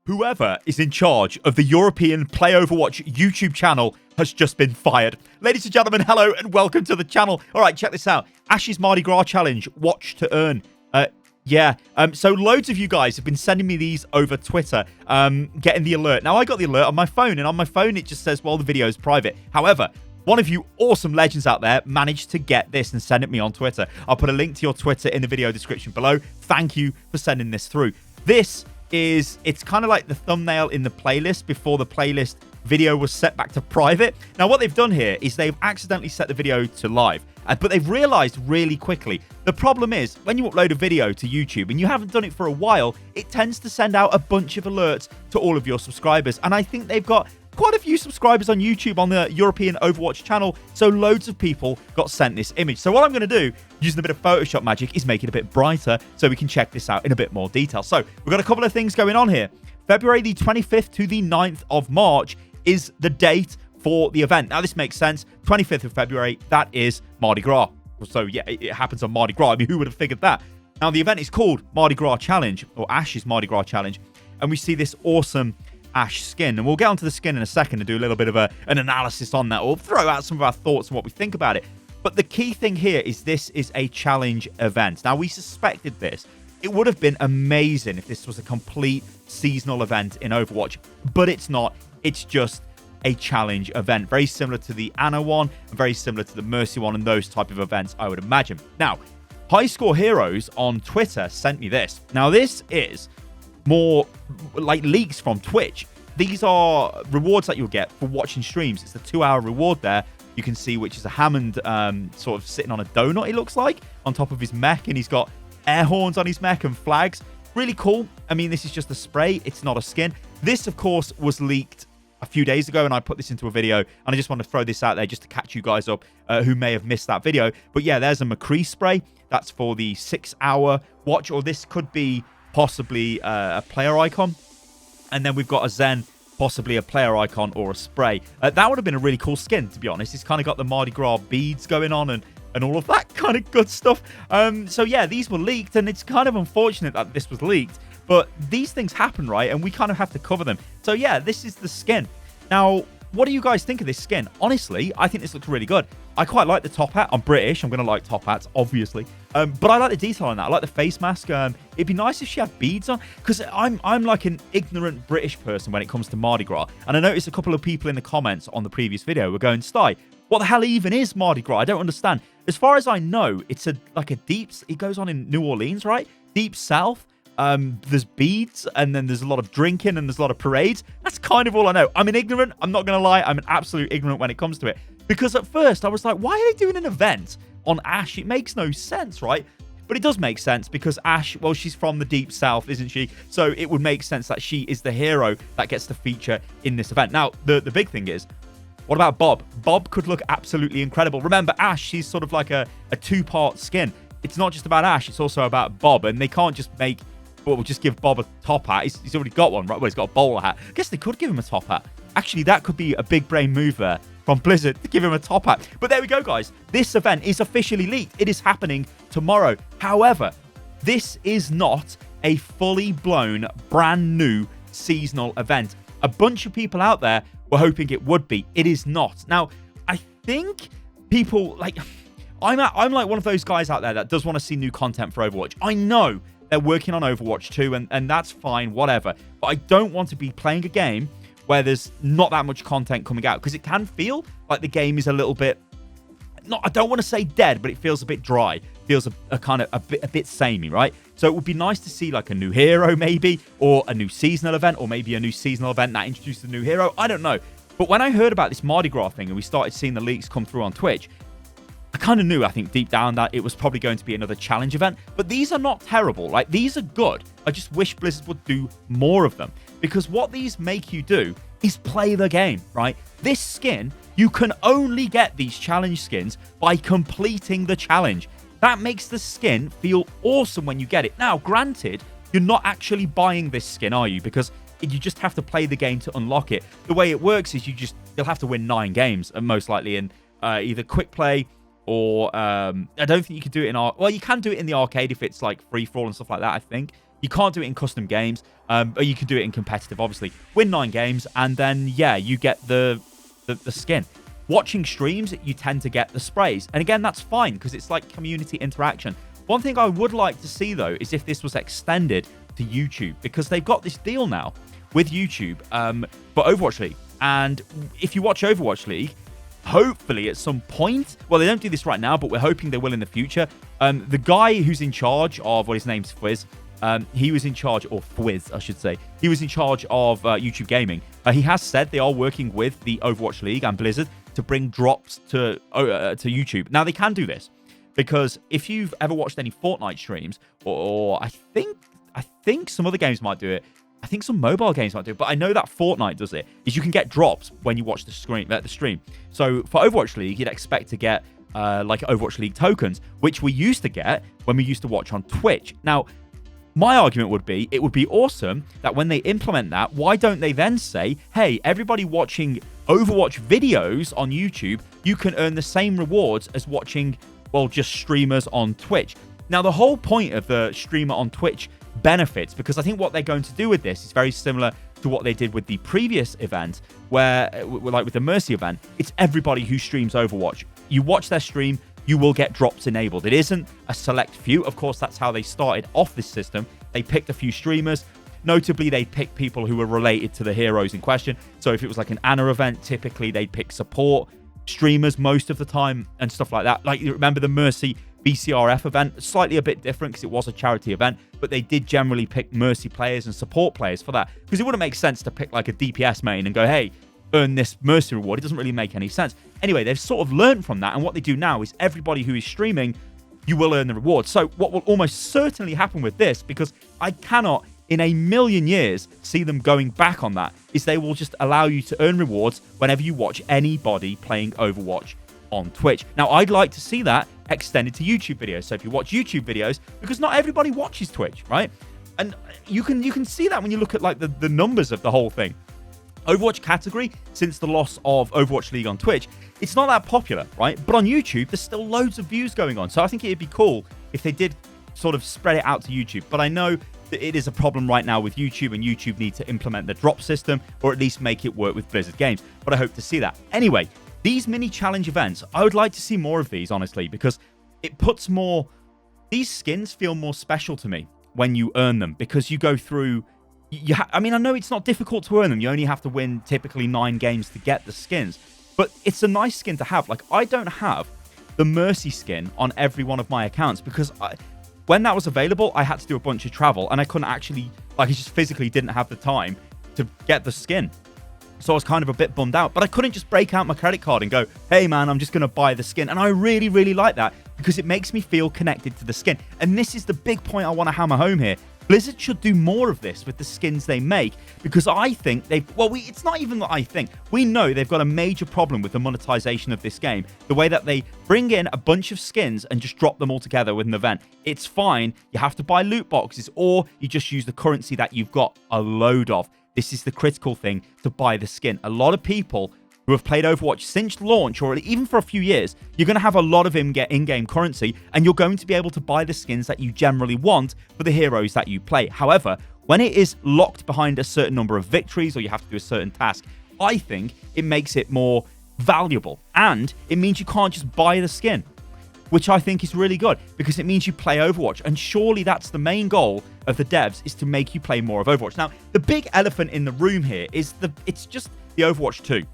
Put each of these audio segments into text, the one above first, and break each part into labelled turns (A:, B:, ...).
A: Whoever is in charge of the European Play Overwatch YouTube channel has just been fired. Ladies and gentlemen, hello and welcome to the channel. All right, check this out. Ashe's Mardi Gras challenge, watch to earn. So loads of you guys have been sending me these over Twitter, getting the alert. Now, I got the alert on my phone, and on my phone, it just says, well, the video is private. However, one of you awesome legends out there managed to get this and send it me on Twitter. I'll put a link to your Twitter in the video description below. Thank you for sending this through. It's kind of like the thumbnail in the playlist before the playlist video was set back to private. Now, what they've done here is they've accidentally set the video to live, but they've realized really quickly the problem is when you upload a video to YouTube and you haven't done it for a while, it tends to send out a bunch of alerts to all of your subscribers. And I think they've got quite a few subscribers on YouTube on the European Overwatch channel, so loads of people got sent this image. So what I'm going to do, using a bit of Photoshop magic, is make it a bit brighter so we can check this out in a bit more detail. So we've got a couple of things going on here. February the 25th to the 9th of March is the date for the event. Now, this makes sense. 25th of February, that is Mardi Gras. So yeah, it happens on Mardi Gras. I mean, who would have figured that? Now, the event is called Mardi Gras Challenge, or Ashe's Mardi Gras Challenge, and we see this awesome Ashe skin, and we'll get onto the skin in a second and do a little bit of an analysis on that, or throw out some of our thoughts and what we think about it. But the key thing here is this is a challenge event. Now, we suspected this. It would have been amazing if this was a complete seasonal event in Overwatch, but it's not. It's just a challenge event, very similar to the Anna one, very similar to the Mercy one, and those type of events, I would imagine. Now, High Score Heroes on Twitter sent me this. Now, this is more like leaks from Twitch. These are rewards that you'll get for watching streams. It's a 2-hour reward there. You can see, which is a Hammond sort of sitting on a donut, it looks like, on top of his mech, and he's got air horns on his mech and flags. Really cool. I mean, this is just a spray. It's not a skin. This, of course, was leaked a few days ago, and I put this into a video, and I just want to throw this out there just to catch you guys up who may have missed that video. But yeah, there's a McCree spray. That's for the 6-hour watch, or this could be possibly a player icon. And then we've got a Zen, possibly a player icon or a spray. That would have been a really cool skin, to be honest. It's kind of got the Mardi Gras beads going on and all of that kind of good stuff. So yeah, these were leaked, and it's kind of unfortunate that this was leaked. But these things happen, right? And we kind of have to cover them. So yeah, this is the skin. Now, what do you guys think of this skin? Honestly, I think this looks really good. I quite like the top hat. I'm British. I'm going to like top hats, obviously. But I like the detail on that. I like the face mask. It'd be nice if she had beads on, because I'm like an ignorant British person when it comes to Mardi Gras. And I noticed a couple of people in the comments on the previous video were going, Sty, what the hell even is Mardi Gras? I don't understand. As far as I know, it's like a deep... It goes on in New Orleans, right? Deep South. There's beads, and then there's a lot of drinking, and there's a lot of parades. That's kind of all I know. I'm an ignorant. I'm not going to lie. I'm an absolute ignorant when it comes to it. Because at first, I was like, why are they doing an event on Ashe? It makes no sense, right? But it does make sense because Ashe, well, she's from the Deep South, isn't she? So it would make sense that she is the hero that gets to feature in this event. Now, the big thing is, what about Bob? Bob could look absolutely incredible. Remember, Ashe, she's sort of like a two-part skin. It's not just about Ashe. It's also about Bob. And they can't just make... Well, we'll just give Bob a top hat. He's already got one, right? Well, he's got a bowler hat. I guess they could give him a top hat. Actually, that could be a big brain move there from Blizzard to give him a top hat. But there we go, guys. This event is officially leaked. It is happening tomorrow. However, this is not a fully blown, brand new seasonal event. A bunch of people out there were hoping it would be. It is not. Now, I think people like... I'm like one of those guys out there that does want to see new content for Overwatch. I know they're working on Overwatch 2, and that's fine, whatever. But I don't want to be playing a game where there's not that much content coming out, because it can feel like the game is a little bit... I don't want to say dead, but it feels a bit dry. Feels a kind of a bit samey, right? So it would be nice to see like a new hero maybe, or a new seasonal event, or maybe a new seasonal event that introduces a new hero. I don't know. But when I heard about this Mardi Gras thing and we started seeing the leaks come through on Twitch, I kind of knew, I think, deep down that it was probably going to be another challenge event. But these are not terrible. Like, these are good. I just wish Blizzard would do more of them. Because what these make you do is play the game, right? This skin, you can only get these challenge skins by completing the challenge. That makes the skin feel awesome when you get it. Now, granted, you're not actually buying this skin, are you? Because you just have to play the game to unlock it. The way it works is you'll have to win 9 games, most likely, in either quick play... Or I don't think you can do it in... Well, you can do it in the arcade if it's like free-for-all and stuff like that, I think. You can't do it in custom games, but you can do it in competitive, obviously. Win 9 games, and then, yeah, you get the skin. Watching streams, you tend to get the sprays. And again, that's fine, because it's like community interaction. One thing I would like to see, though, is if this was extended to YouTube, because they've got this deal now with YouTube for Overwatch League. And if you watch Overwatch League, hopefully at some point, well, they don't do this right now, but we're hoping they will in the future. The guy who's in charge of, well, his name's Fwiz, he was in charge, or Fwiz, I should say. He was in charge of YouTube Gaming. He has said they are working with the Overwatch League and Blizzard to bring drops to YouTube. Now, they can do this because if you've ever watched any Fortnite streams, or I think some other games might do it. I think some mobile games might do it, but I know that Fortnite does it, is you can get drops when you watch the stream. So for Overwatch League, you'd expect to get like Overwatch League tokens, which we used to get when we used to watch on Twitch. Now, my argument would be, it would be awesome that when they implement that, why don't they then say, hey, everybody watching Overwatch videos on YouTube, you can earn the same rewards as watching, well, just streamers on Twitch. Now, the whole point of the streamer on Twitch benefits, because I think what they're going to do with this is very similar to what they did with the previous event, where, like with the Mercy event, it's everybody who streams Overwatch. You watch their stream, you will get drops enabled. It isn't a select few. Of course, that's how they started off this system. They picked a few streamers. Notably, they picked people who were related to the heroes in question. So if it was like an Ana event, typically they'd pick support streamers most of the time and stuff like that. Like, you remember the Mercy BCRF event, slightly a bit different because it was a charity event, but they did generally pick Mercy players and support players for that, because it wouldn't make sense to pick like a DPS main and go, hey, earn this Mercy reward. It doesn't really make any sense. Anyway, they've sort of learned from that, and what they do now is everybody who is streaming, you will earn the reward. So what will almost certainly happen with this, because I cannot in a million years see them going back on that, is they will just allow you to earn rewards whenever you watch anybody playing Overwatch on Twitch. Now, I'd like to see that extended to YouTube videos. So if you watch YouTube videos, because not everybody watches Twitch, right? And you can see that when you look at like the numbers of the whole thing. Overwatch category, since the loss of Overwatch League on Twitch, it's not that popular, right? But on YouTube, there's still loads of views going on. So I think it'd be cool if they did sort of spread it out to YouTube. But I know that it is a problem right now with YouTube, and YouTube need to implement the drop system, or at least make it work with Blizzard games. But I hope to see that. Anyway, these mini challenge events, I would like to see more of these, honestly, because it puts more... These skins feel more special to me when you earn them, because you go through... I mean, I know it's not difficult to earn them. You only have to win typically 9 games to get the skins. But it's a nice skin to have. Like, I don't have the Mercy skin on every one of my accounts, because when that was available, I had to do a bunch of travel, and I couldn't actually... Like, I just physically didn't have the time to get the skin. So I was kind of a bit bummed out. But I couldn't just break out my credit card and go, hey, man, I'm just going to buy the skin. And I really, really like that, because it makes me feel connected to the skin. And this is the big point I want to hammer home here. Blizzard should do more of this with the skins they make, because I think it's not even that I think. We know they've got a major problem with the monetization of this game. The way that they bring in a bunch of skins and just drop them all together with an event. It's fine. You have to buy loot boxes, or you just use the currency that you've got a load of. This is the critical thing, to buy the skin. A lot of people who have played Overwatch since launch, or even for a few years, you're going to have a lot of in-game currency, and you're going to be able to buy the skins that you generally want for the heroes that you play. However, when it is locked behind a certain number of victories, or you have to do a certain task, I think it makes it more valuable, and it means you can't just buy the skin, which I think is really good, because it means you play Overwatch, and surely that's the main goal of the devs, is to make you play more of Overwatch. Now, the big elephant in the room here is it's just the Overwatch 2.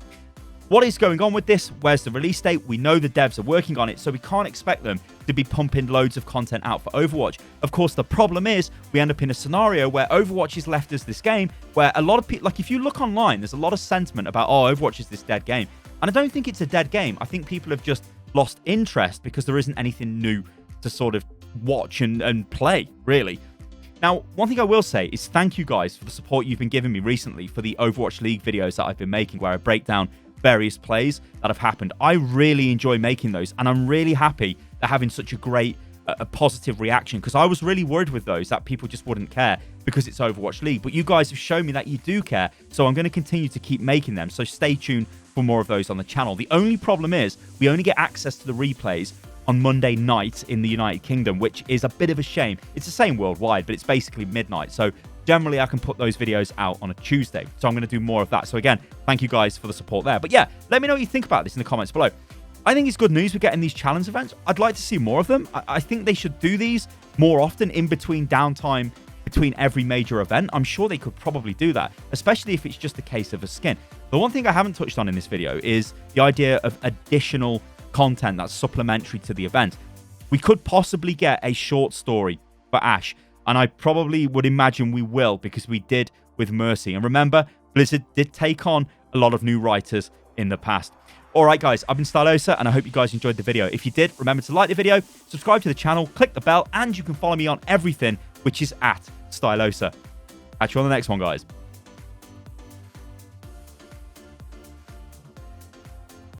A: What is going on with this? Where's the release date? We know the devs are working on it, so we can't expect them to be pumping loads of content out for Overwatch. Of course, the problem is we end up in a scenario where Overwatch is left as this game where a lot of people, like if you look online, there's a lot of sentiment about, oh, Overwatch is this dead game. And I don't think it's a dead game. I think people have just lost interest because there isn't anything new to sort of watch and play, really. Now, one thing I will say is thank you guys for the support you've been giving me recently for the Overwatch League videos that I've been making, where I break down various plays that have happened. I really enjoy making those, and I'm really happy they're having such a great a positive reaction, because I was really worried with those that people just wouldn't care because it's Overwatch League. But you guys have shown me that you do care, so I'm going to continue to keep making them. So stay tuned for more of those on the channel. The only problem is we only get access to the replays on Monday night in the United Kingdom, which is a bit of a shame. It's the same worldwide, but it's basically midnight. So generally, I can put those videos out on a Tuesday. So I'm going to do more of that. So again, thank you guys for the support there. But yeah, let me know what you think about this in the comments below. I think it's good news we're getting these challenge events. I'd like to see more of them. I think they should do these more often in between downtime, between every major event. I'm sure they could probably do that, especially if it's just a case of a skin. The one thing I haven't touched on in this video is the idea of additional content that's supplementary to the event. We could possibly get a short story for Ashe, and I probably would imagine we will, because we did with Mercy. And remember, Blizzard did take on a lot of new writers in the past. All right, guys, I've been Stylosa, and I hope you guys enjoyed the video. If you did, remember to like the video, subscribe to the channel, click the bell, and you can follow me on everything, which is at Stylosa. Catch you on the next one, guys.